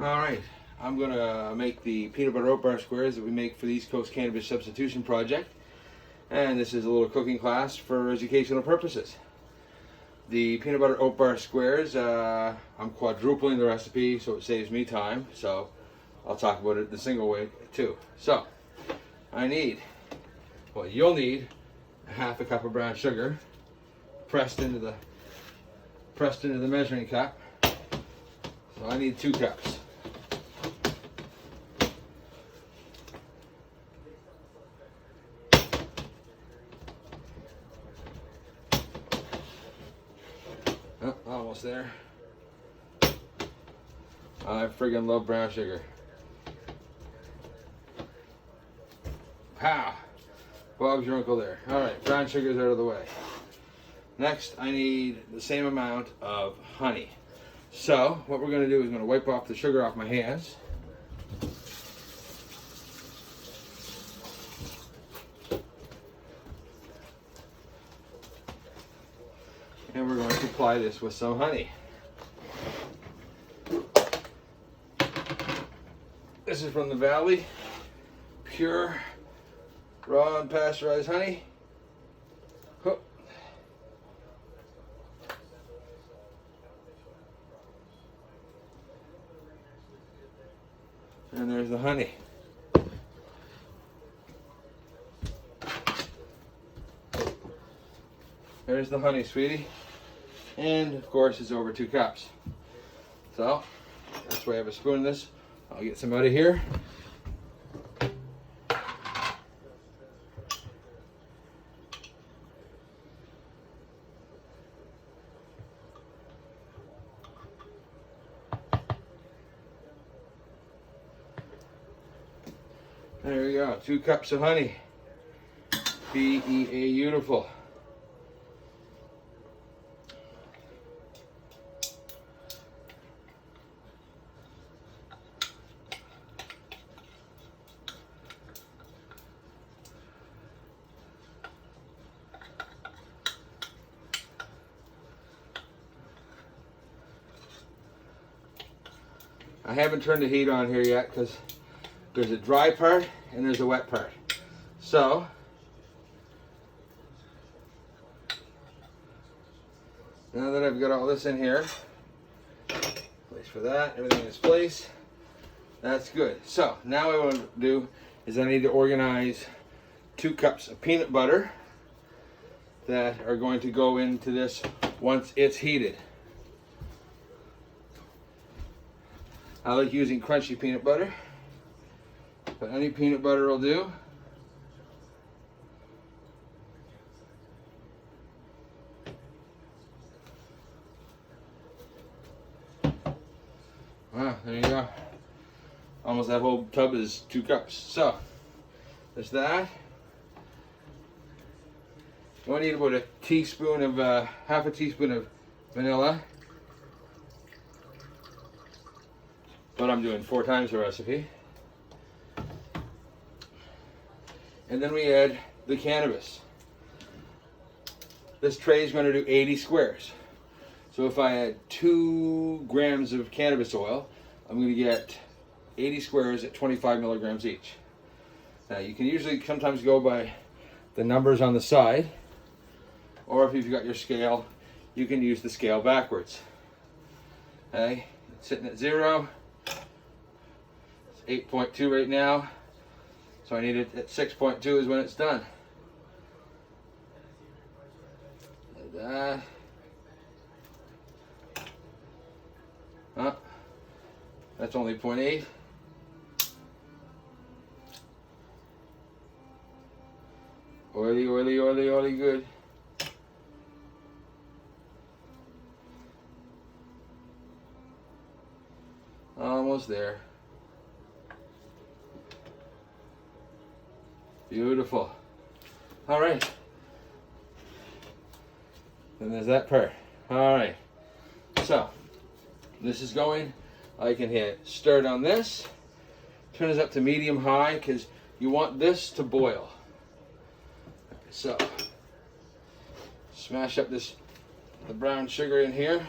Alright, I'm going to make the peanut butter oat bar squares that we make for the East Coast Cannabis Substitution project. And this is a little cooking class for educational purposes. The peanut butter oat bar squares, I'm quadrupling the recipe so it saves me time. So I'll talk about it the single way too. So you'll need a half a cup of brown sugar pressed into the measuring cup. So I need 2 cups. Oh, almost there. I friggin' love brown sugar. Pow! Bob's your uncle there. Alright, brown sugar's out of the way. Next, I need the same amount of honey. So, what we're going to do is going to wipe off the sugar off my hands. And we're going to apply this with some honey. This is from the Valley. Pure, raw, and pasteurized honey. And there's the honey. There's the honey, sweetie. And of course it's over 2 cups. So that's why I have a spoon in this. I'll get some out of here. There we go, 2 cups of honey. Beautiful. I haven't turned the heat on here yet because there's a dry part and there's a wet part. So, now that I've got all this in here, place for that, everything in its place, that's good. So, now what I want to do is I need to organize 2 cups of peanut butter that are going to go into this once it's heated. I like using crunchy peanut butter, but any peanut butter will do. Wow, there you go. Almost that whole tub is 2 cups. So, there's that. You need about a teaspoon of, half a teaspoon of vanilla. But I'm doing 4 times the recipe. And then we add the cannabis. This tray is going to do 80 squares. So if I add 2 grams of cannabis oil, I'm going to get 80 squares at 25 milligrams each. Now you can usually sometimes go by the numbers on the side, or if you've got your scale, you can use the scale backwards. Okay, it's sitting at 0. 8.2 right now, so I need it at 6.2 is when it's done. Like that. That's only 0.8. Oily, oily, oily, oily, good. Almost there. Beautiful. All right. Then there's that part. All right. So this is going. I can hit start on this. Turn this up to medium high because you want this to boil. So smash up the brown sugar in here.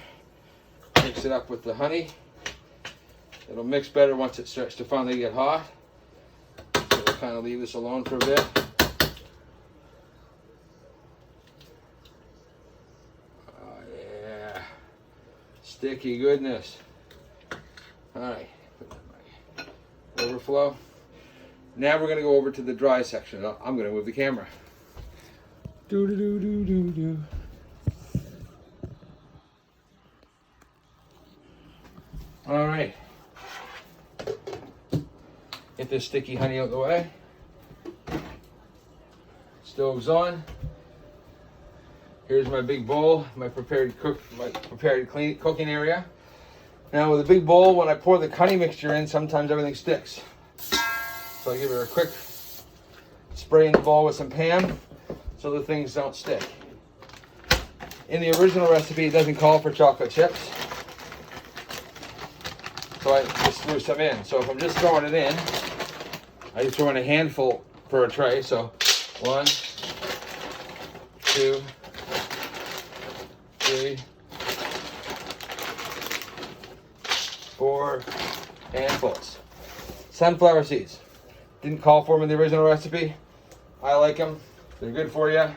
Mix it up with the honey. It'll mix better once it starts to finally get hot. So we'll kind of leave this alone for a bit. Oh yeah, sticky goodness. All right, put that in my overflow. Now we're going to go over to the dry section. I'm going to move the camera. Do do do do do do. All right. Get this sticky honey out of the way. Stove's on. Here's my big bowl, my prepared cooking area. Now with a big bowl, when I pour the honey mixture in, sometimes everything sticks. So I give it a quick spray in the bowl with some Pam so the things don't stick. In the original recipe, it doesn't call for chocolate chips. So I just threw some in. So if I'm just throwing it in, I just throw in a handful per tray. So 1, 2, 3, 4 handfuls. Sunflower seeds. Didn't call for them in the original recipe. I like them. They're good for you.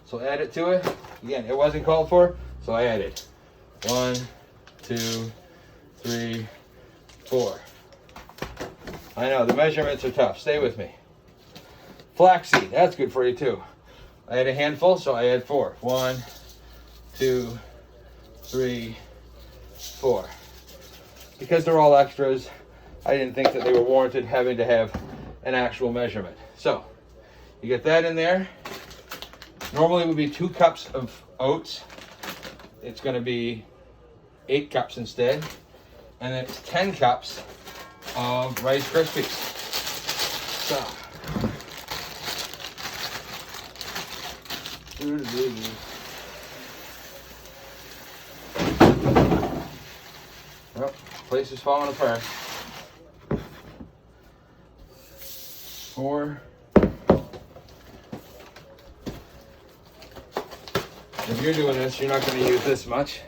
So add it to it. Again, it wasn't called for, so I added 1, 2, 3, 4. I know, the measurements are tough. Stay with me. Flaxseed, that's good for you too. I had a handful, so I add 4. 1, 2, 3, 4. Because they're all extras, I didn't think that they were warranted having to have an actual measurement. So, you get that in there. Normally it would be 2 cups of oats. It's going to be 8 cups instead. And then it's 10 cups of Rice Krispies. So, oh, place is falling apart. 4. If you're doing this, you're not going to use this much.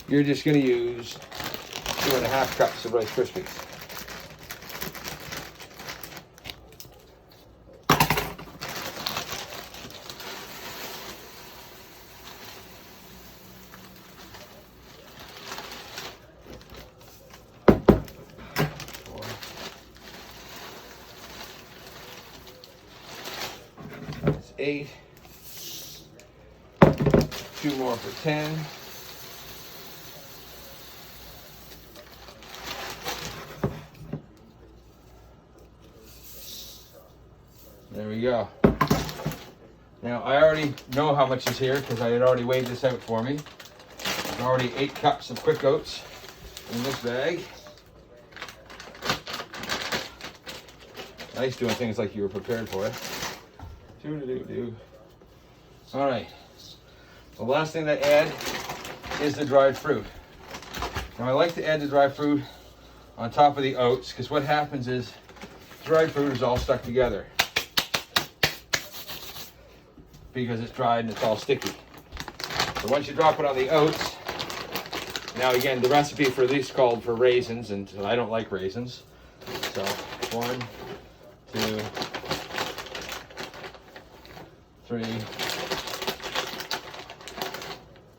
You're just going to use 2.5 cups of Rice Krispies. That's 8. 2 more for 10. There we go. Now I already know how much is here because I had already weighed this out for me. There's already 8 cups of quick oats in this bag. Nice doing things like you were prepared for it. All right. The last thing to add is the dried fruit. Now I like to add the dried fruit on top of the oats because what happens is dried fruit is all stuck together because it's dried and it's all sticky. So once you drop it on the oats, now again, the recipe for these called for raisins, and I don't like raisins. So 1, 2, 3,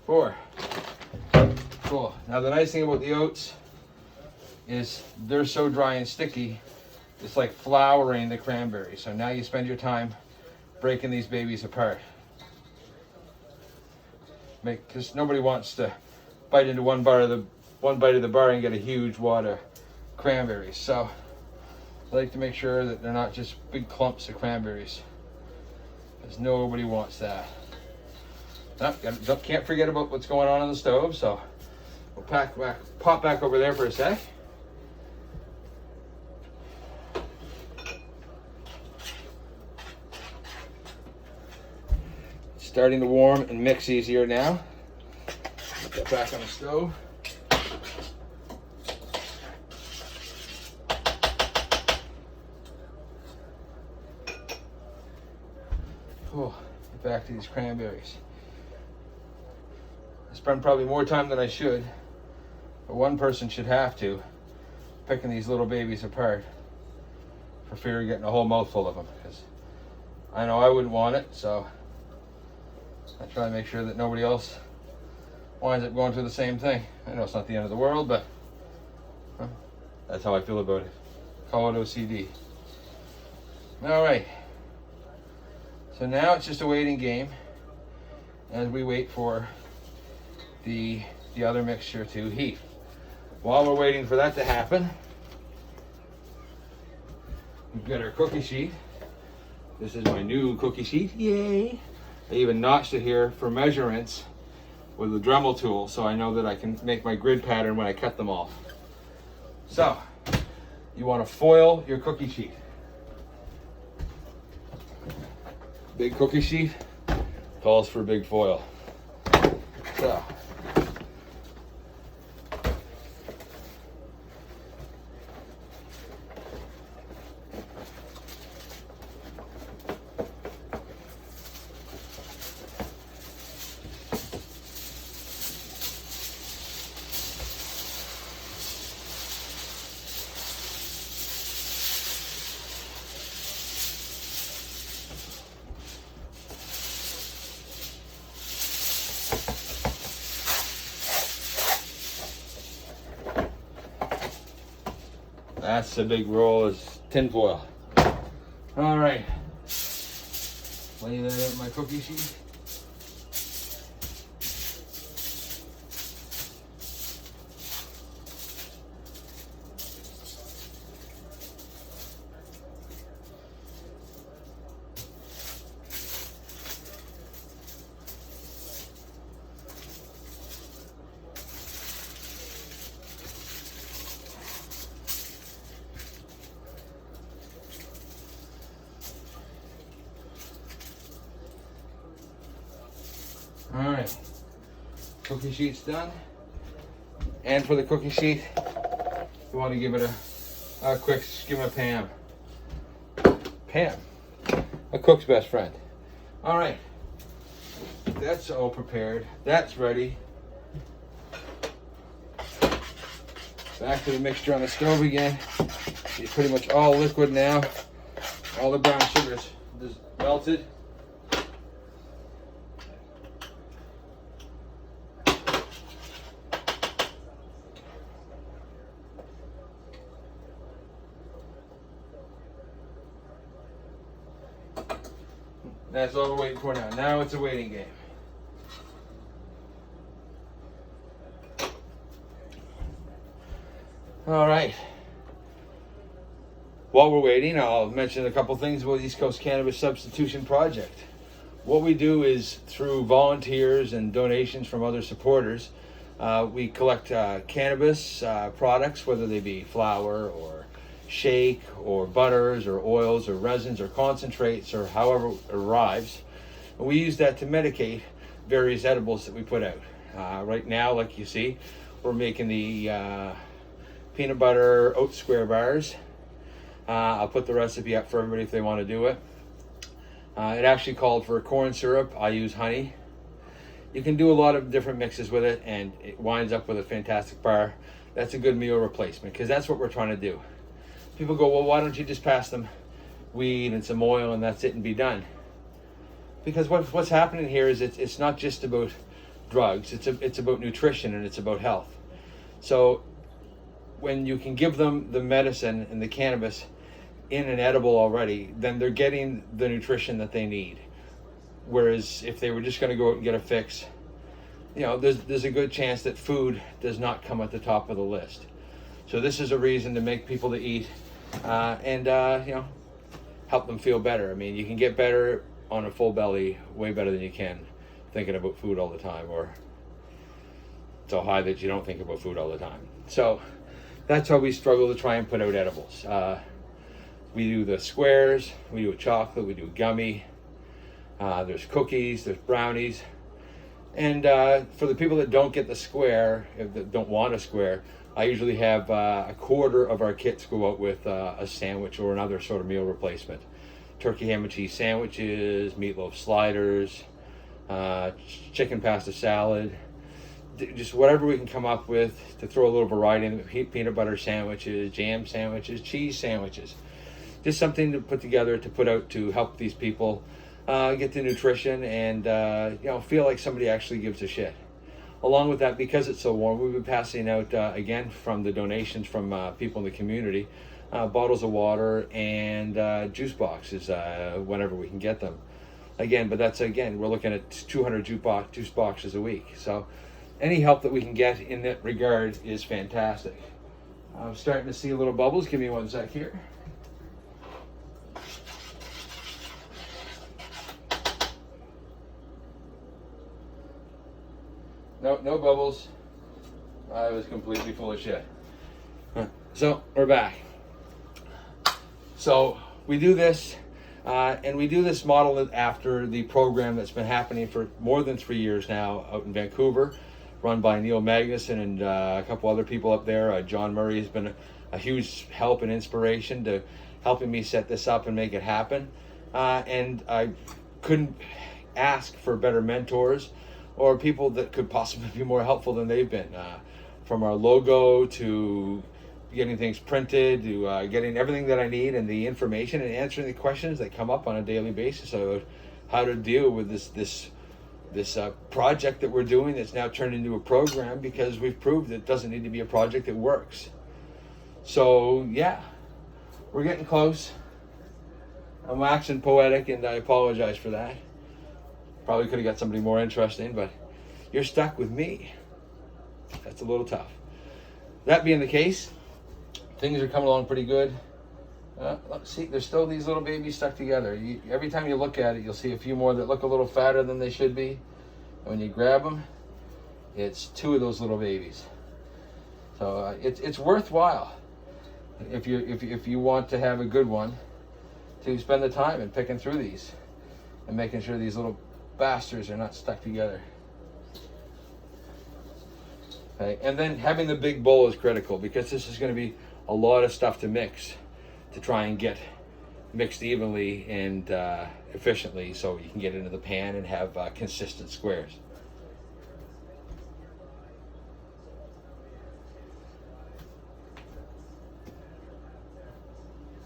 4. Cool. Now the nice thing about the oats is they're so dry and sticky, it's like flouring the cranberries. So now you spend your time breaking these babies apart. Because nobody wants to bite into one bite of the bar and get a huge wad of cranberries. So I like to make sure that they're not just big clumps of cranberries, because nobody wants that. Can't forget about what's going on the stove. So we'll pop back over there for a sec. Starting to warm and mix easier now. Put that back on the stove. Oh, get back to these cranberries. I spend probably more time than I should, but one person should have to, picking these little babies apart for fear of getting a whole mouthful of them, because I know I wouldn't want it, so I try to make sure that nobody else winds up going through the same thing. I know it's not the end of the world, but that's how I feel about it. Call it OCD. All right. So now it's just a waiting game as we wait for the other mixture to heat. While we're waiting for that to happen, we've got our cookie sheet. This is my new cookie sheet. Yay! I even notched it here for measurements with a Dremel tool, so I know that I can make my grid pattern when I cut them off. So, you want to foil your cookie sheet. Big cookie sheet calls for big foil. So, that's a big roll of tin foil. All right, lay that out in my cookie sheet. All right, cookie sheet's done. And for the cookie sheet, you want to give it a quick skim of Pam. Pam, a cook's best friend. All right, that's all prepared. That's ready. Back to the mixture on the stove again. It's pretty much all liquid now. All the brown sugars just melted. That's all we're waiting for now. Now it's a waiting game. All right. While we're waiting, I'll mention a couple things about East Coast Cannabis Substitution Project. What we do is through volunteers and donations from other supporters, we collect cannabis products, whether they be flour or shake or butters or oils or resins or concentrates or however it arrives. And we use that to medicate various edibles that we put out. Right now, like you see, we're making the peanut butter oat square bars. I'll put the recipe up for everybody if they want to do it. It actually called for corn syrup. I use honey. You can do a lot of different mixes with it and it winds up with a fantastic bar. That's a good meal replacement because that's what we're trying to do. People go, well, why don't you just pass them weed and some oil and that's it and be done? Because what's happening here is it's not just about drugs. It's about nutrition and it's about health. So when you can give them the medicine and the cannabis in an edible already, then they're getting the nutrition that they need. Whereas if they were just going to go out and get a fix, you know, there's a good chance that food does not come at the top of the list. So this is a reason to make people to eat and you know, help them feel better. I mean, you can get better on a full belly way better than you can thinking about food all the time, or so high that you don't think about food all the time. So that's how we struggle to try and put out edibles. We do the squares, we do chocolate, we do gummy, there's cookies, there's brownies. And for the people that don't get the square, that don't want a square, I usually have a quarter of our kits go out with a sandwich or another sort of meal replacement. Turkey ham and cheese sandwiches, meatloaf sliders, chicken pasta salad. just whatever we can come up with to throw a little variety in. Peanut butter sandwiches, jam sandwiches, cheese sandwiches. Just something to put together to put out to help these people get the nutrition and feel like somebody actually gives a shit. Along with that, because it's so warm, we've been passing out again from the donations from people in the community, bottles of water and juice boxes whenever we can get them. Again, but that's we're looking at 200 juice boxes a week. So any help that we can get in that regard is fantastic. I'm starting to see a little bubbles. Give me one sec here. No bubbles. I was completely full of shit. So we're back. So we do this, and we do this model after the program that's been happening for more than 3 years now out in Vancouver, run by Neil Magnuson and a couple other people up there. John Murray has been a huge help and inspiration to helping me set this up and make it happen. And I couldn't ask for better mentors or people that could possibly be more helpful than they've been. From our logo to getting things printed to getting everything that I need and the information and answering the questions that come up on a daily basis about how to deal with this project that we're doing that's now turned into a program, because we've proved it doesn't need to be a project that works. So yeah, we're getting close. I'm waxing poetic and I apologize for that. Probably could have got somebody more interesting, but you're stuck with me. That's a little tough. That being the case, things are coming along pretty good. Let's see, there's still these little babies stuck together. Every time you look at it, you'll see a few more that look a little fatter than they should be. And when you grab them, it's 2 of those little babies. So it's worthwhile if you want to have a good one to spend the time in picking through these and making sure these little bastards are not stuck together. Okay, and then having the big bowl is critical, because this is going to be a lot of stuff to mix to try and get mixed evenly and efficiently, so you can get into the pan and have consistent squares.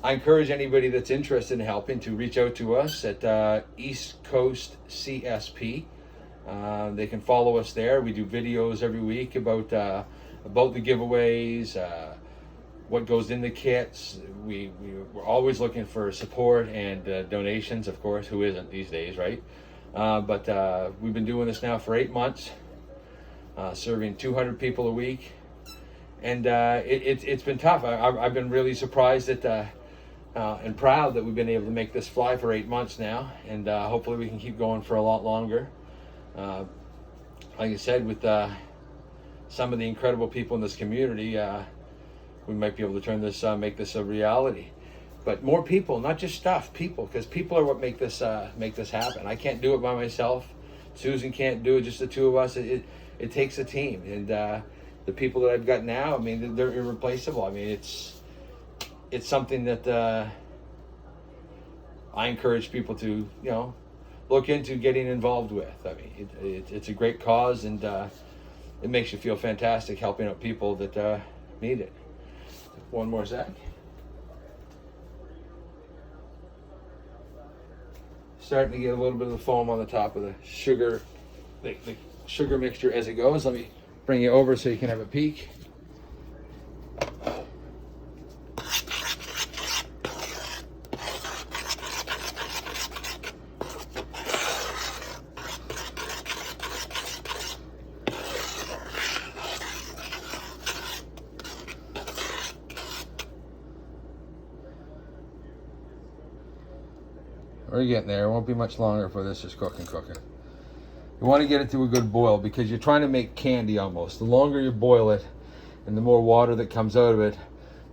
I encourage anybody that's interested in helping to reach out to us at East Coast CSP. They can follow us there. We do videos every week about the giveaways, what goes in the kits. We're always looking for support and donations, of course. Who isn't these days, right? But we've been doing this now for 8 months, serving 200 people a week, and it's been tough. I've been really surprised at and proud that we've been able to make this fly for 8 months now, and hopefully we can keep going for a lot longer. Like I said, with some of the incredible people in this community, we might be able to turn this, make this a reality. But more people, not just stuff, people, because people are what make this happen. I can't do it by myself. Susan can't do it, just the 2 of us. It takes a team, and the people that I've got now, I mean, they're irreplaceable. I mean, it's something that I encourage people to, look into getting involved with. I mean, it's a great cause, and it makes you feel fantastic helping out people that need it. One more sec. Starting to get a little bit of the foam on the top of the sugar, the sugar mixture as it goes. Let me bring you over so you can have a peek. We're getting there. It won't be much longer before this is cooking. You want to get it to a good boil, because you're trying to make candy almost. The longer you boil it and the more water that comes out of it,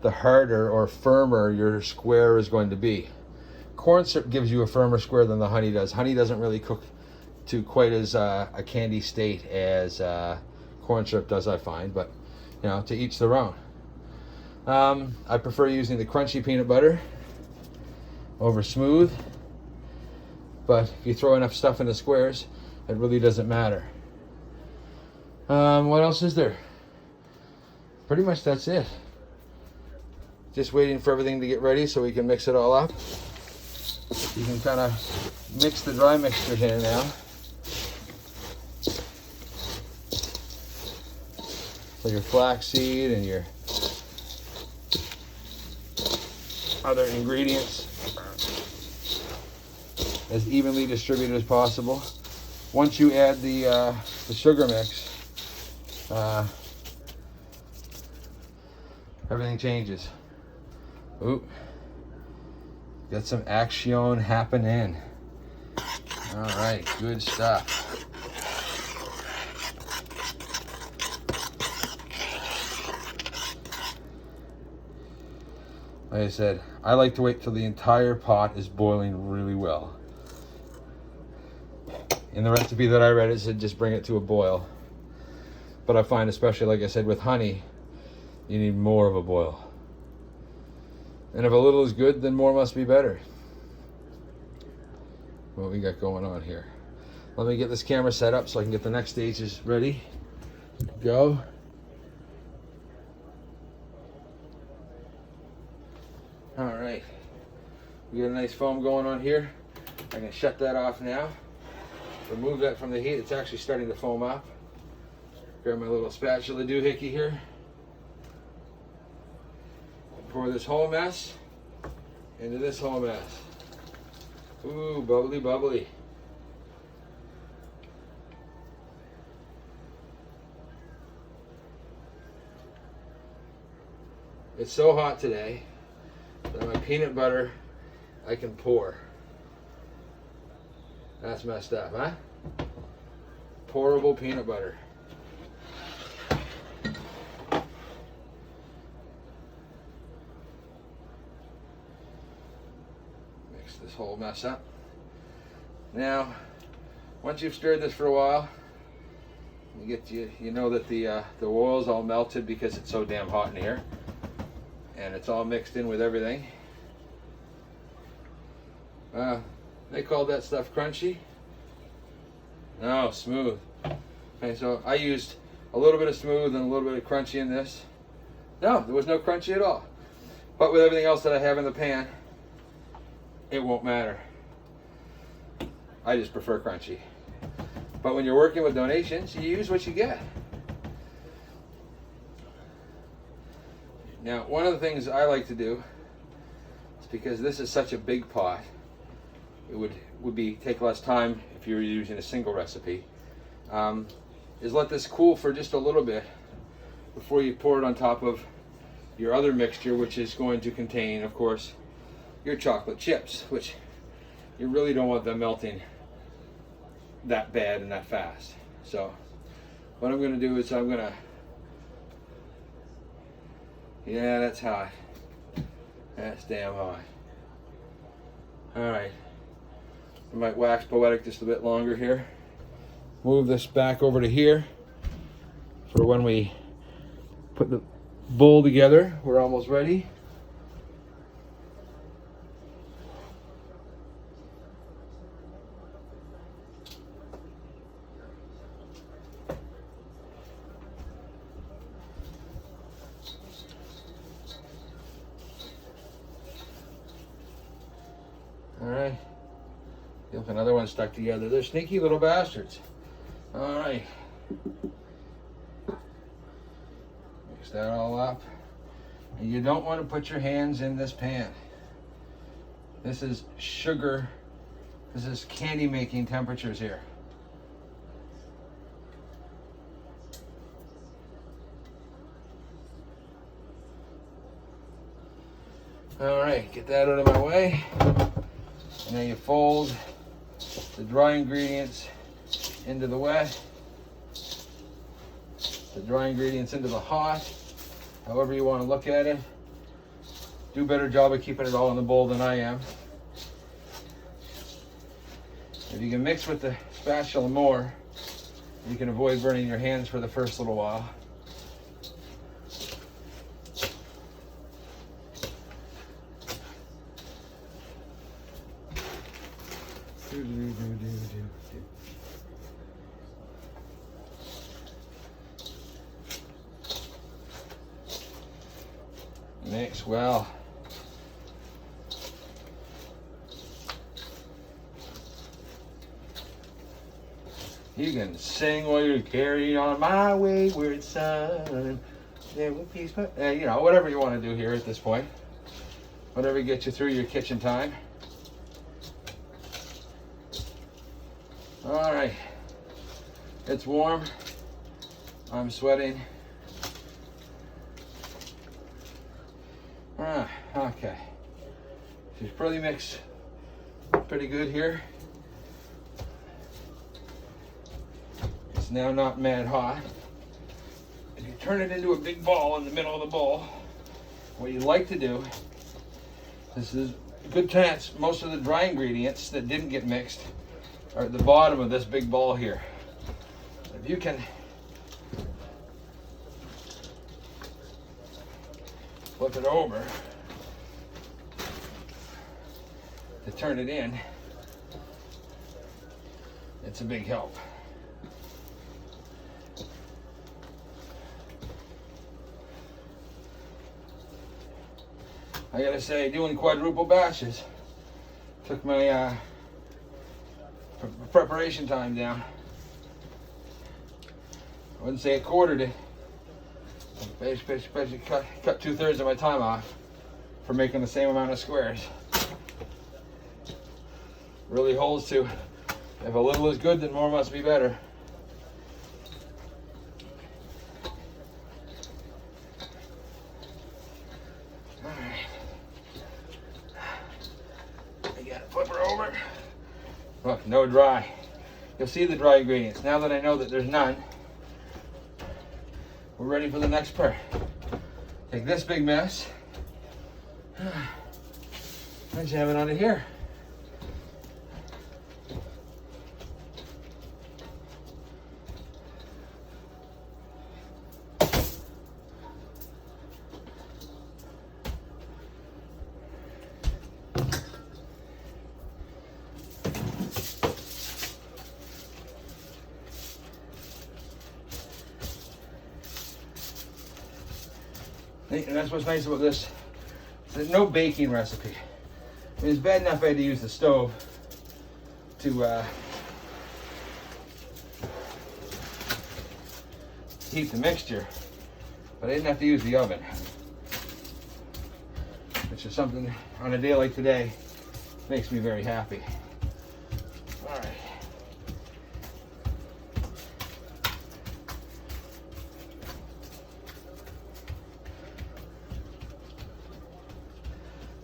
the harder or firmer your square is going to be. Corn syrup gives you a firmer square than the honey does. Honey doesn't really cook to quite as a candy state as corn syrup does, I find, but to each their own. I prefer using the crunchy peanut butter over smooth. But if you throw enough stuff in the squares, it really doesn't matter. What else is there? Pretty much that's it. Just waiting for everything to get ready so we can mix it all up. You can kind of mix the dry mixture here now. So your flaxseed and your other ingredients as evenly distributed as possible. Once you add the sugar mix, everything changes. Ooh, got some action happening. All right, good stuff. Like I said, I like to wait till the entire pot is boiling really well. In the recipe that I read, it said just bring it to a boil. But I find, especially like I said with honey, you need more of a boil. And if a little is good, then more must be better. What we got going on here? Let me get this camera set up so I can get the next stages ready. Go. All right, we got a nice foam going on here. I'm gonna shut that off now. Remove that from the heat. It's actually starting to foam up. Grab my little spatula doohickey here. Pour this whole mess into this whole mess. Ooh, bubbly, bubbly. It's so hot today that my peanut butter I can pour. That's messed up, huh? Pourable peanut butter. Mix this whole mess up. Now, once you've stirred this for a while, you know that the oil's all melted because it's so damn hot in here. And it's all mixed in with everything. They called that stuff crunchy. No, smooth. Okay, so I used a little bit of smooth and a little bit of crunchy in this. No, there was no crunchy at all. But with everything else that I have in the pan, it won't matter. I just prefer crunchy. But when you're working with donations, you use what you get. Now, one of the things I like to do is, because this is such a big pot, it would take less time if you were using a single recipe, is let this cool for just a little bit before you pour it on top of your other mixture, which is going to contain, of course, your chocolate chips, which you really don't want them melting that bad and that fast. So what I'm going to do is yeah, that's hot. That's damn hot. All right. I might wax poetic just a bit longer here. Move this back over to here for when we put the bowl together. We're almost ready. All right. Look, another one stuck together. They're sneaky little bastards. All right. Mix that all up. And you don't want to put your hands in this pan. This is sugar. This is candy making temperatures here. All right, get that out of my way. And then you fold the dry ingredients into the wet, the dry ingredients into the hot, however you want to look at it. Do a better job of keeping it all in the bowl than I am. If you can mix with the spatula more, you can avoid burning your hands for the first little while. Mix well. You can sing while you're carrying on my wayward son. There will peace, you know, whatever you want to do here at this point. Whatever gets you through your kitchen time. All right. It's warm. I'm sweating. Okay. She's pretty mixed. Pretty good here. It's now not mad hot. If you turn it into a big ball in the middle of the bowl, what you'd like to do, this is a good chance most of the dry ingredients that didn't get mixed are at the bottom of this big ball here. If you can flip it over to turn it in, it's a big help. I gotta say, doing quadruple batches took my preparation time down. I wouldn't say it quartered it. Basically cut 2/3 of my time off for making the same amount of squares. Really holds to, if a little is good, then more must be better. Flip her over. Look, no dry. You'll see the dry ingredients. Now that I know that there's none, we're ready for the next part. Take this big mess and jam it onto here. And that's what's nice about this. There's no baking recipe. I mean, it's bad enough I had to use the stove to heat the mixture, but I didn't have to use the oven, which is something on a day like today makes me very happy. All right.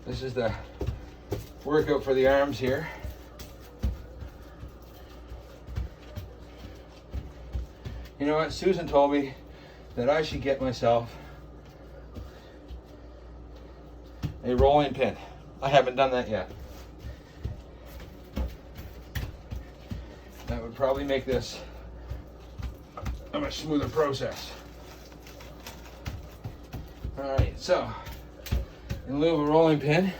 This is the workout for the arms here. You know what? Susan told me that I should get myself a rolling pin. I haven't done that yet. That would probably make this a much smoother process. All right, so in lieu of a rolling pin,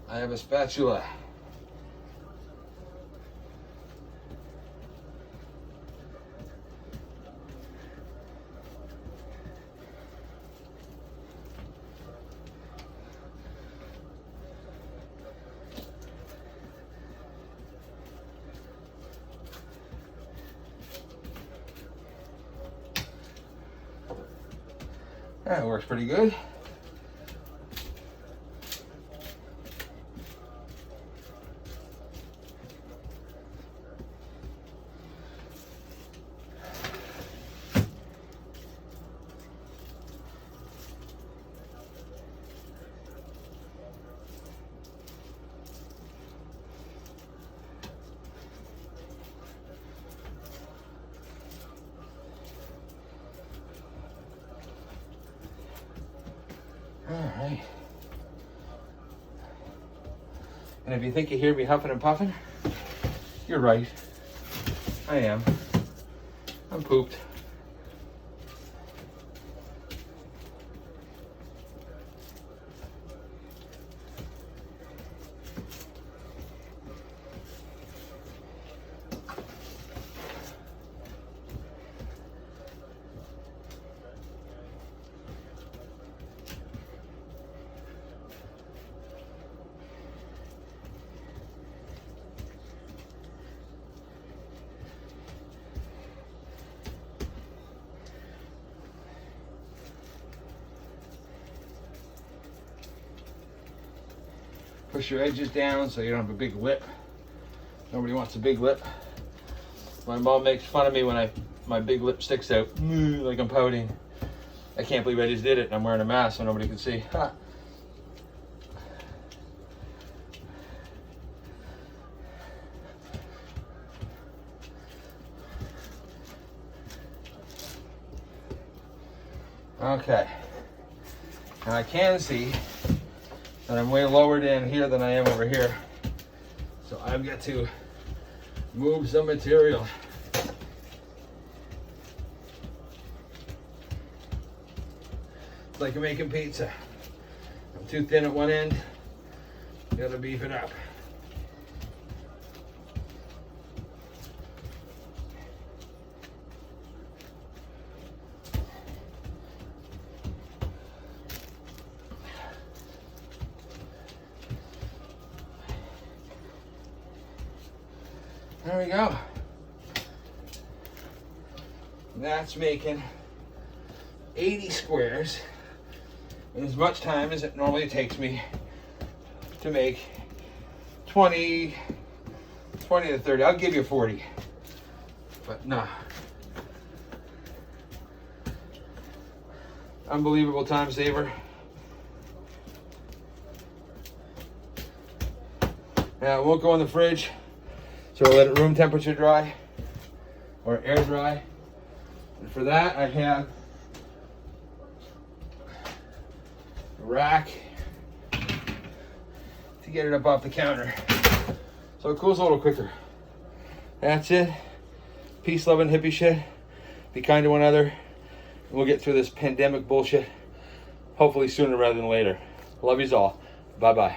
I have a spatula. That works pretty good. All right. And if you think you hear me huffing and puffing, you're right. I am. I'm pooped. Push your edges down so you don't have a big lip. Nobody wants a big lip. My mom makes fun of me when my big lip sticks out, like I'm pouting. I can't believe I just did it and I'm wearing a mask so nobody can see. Ha. Okay, now I can see that I'm way lower down here than I am over here. So I've got to move some material. It's like making pizza. I'm too thin at one end, gotta beef it up. There we go. That's making 80 squares in as much time as it normally takes me to make 20 to 30. I'll give you 40, but no. Unbelievable time saver. Now it won't go in the fridge. So we'll let it room temperature dry or air dry. And for that, I have a rack to get it up off the counter. So it cools a little quicker. That's it. Peace, love, and hippie shit. Be kind to one another. We'll get through this pandemic bullshit hopefully sooner rather than later. Love yous all. Bye-bye.